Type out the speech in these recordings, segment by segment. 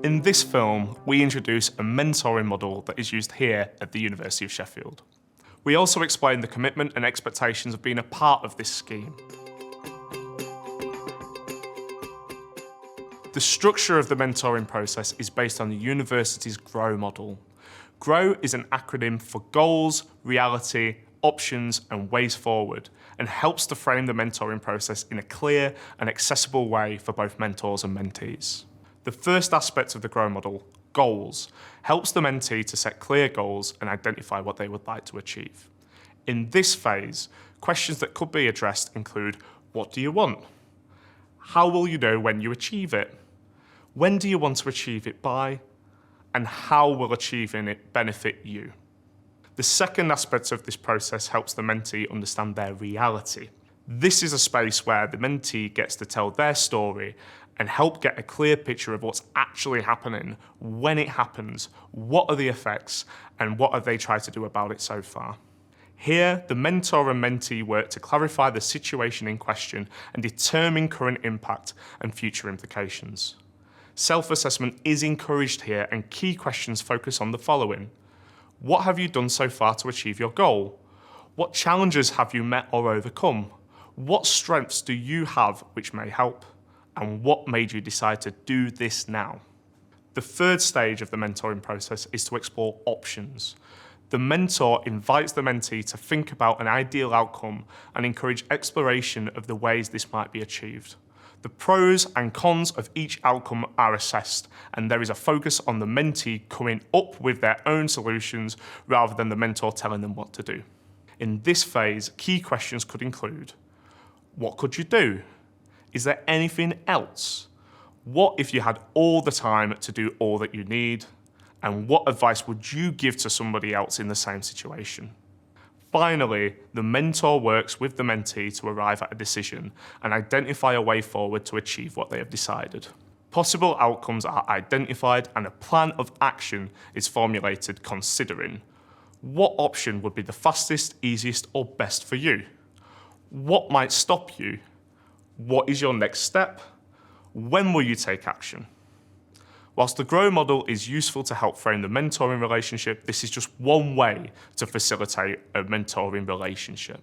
In this film, we introduce a mentoring model that is used here at the University of Sheffield. We also explain the commitment and expectations of being a part of this scheme. The structure of the mentoring process is based on the university's GROW model. GROW is an acronym for Goals, Reality, Options and Ways Forward, and helps to frame the mentoring process in a clear and accessible way for both mentors and mentees. The first aspect of the GROW model, goals, helps the mentee to set clear goals and identify what they would like to achieve. In this phase, questions that could be addressed include, what do you want? How will you know when you achieve it? When do you want to achieve it by? And how will achieving it benefit you? The second aspect of this process helps the mentee understand their reality. This is a space where the mentee gets to tell their story and help get a clear picture of what's actually happening, when it happens, what are the effects, and what have they tried to do about it so far. Here, the mentor and mentee work to clarify the situation in question and determine current impact and future implications. Self-assessment is encouraged here, and key questions focus on the following. What have you done so far to achieve your goal? What challenges have you met or overcome? What strengths do you have which may help? And what made you decide to do this now? The third stage of the mentoring process is to explore options. The mentor invites the mentee to think about an ideal outcome and encourage exploration of the ways this might be achieved. The pros and cons of each outcome are assessed, and there is a focus on the mentee coming up with their own solutions rather than the mentor telling them what to do. In this phase, key questions could include, what could you do? Is there anything else? What if you had all the time to do all that you need? And what advice would you give to somebody else in the same situation? Finally, the mentor works with the mentee to arrive at a decision and identify a way forward to achieve what they have decided. Possible outcomes are identified and a plan of action is formulated considering what option would be the fastest, easiest, or best for you? What might stop you? What is your next step? When will you take action? Whilst the GROW model is useful to help frame the mentoring relationship, this is just one way to facilitate a mentoring relationship.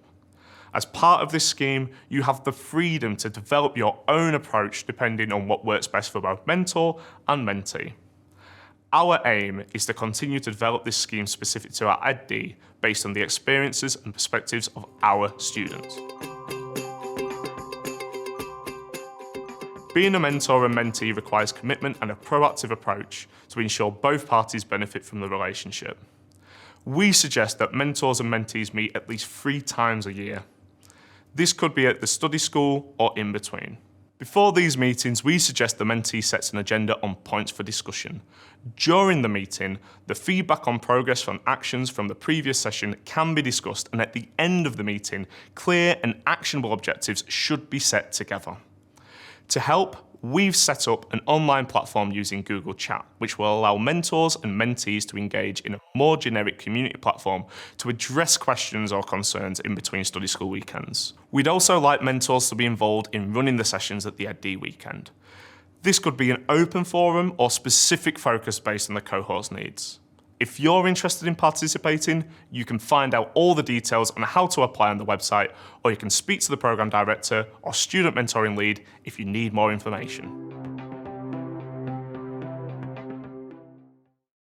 As part of this scheme, you have the freedom to develop your own approach depending on what works best for both mentor and mentee. Our aim is to continue to develop this scheme specific to our EdD based on the experiences and perspectives of our students. Being a mentor and mentee requires commitment and a proactive approach to ensure both parties benefit from the relationship. We suggest that mentors and mentees meet at least 3 times a year. This could be at the study school or in between. Before these meetings, we suggest the mentee sets an agenda on points for discussion. During the meeting, the feedback on progress from actions from the previous session can be discussed, and at the end of the meeting, clear and actionable objectives should be set together. To help, we've set up an online platform using Google Chat, which will allow mentors and mentees to engage in a more generic community platform to address questions or concerns in between study school weekends. We'd also like mentors to be involved in running the sessions at the EdD weekend. This could be an open forum or specific focus based on the cohort's needs. If you're interested in participating, you can find out all the details on how to apply on the website, or you can speak to the program director or student mentoring lead if you need more information.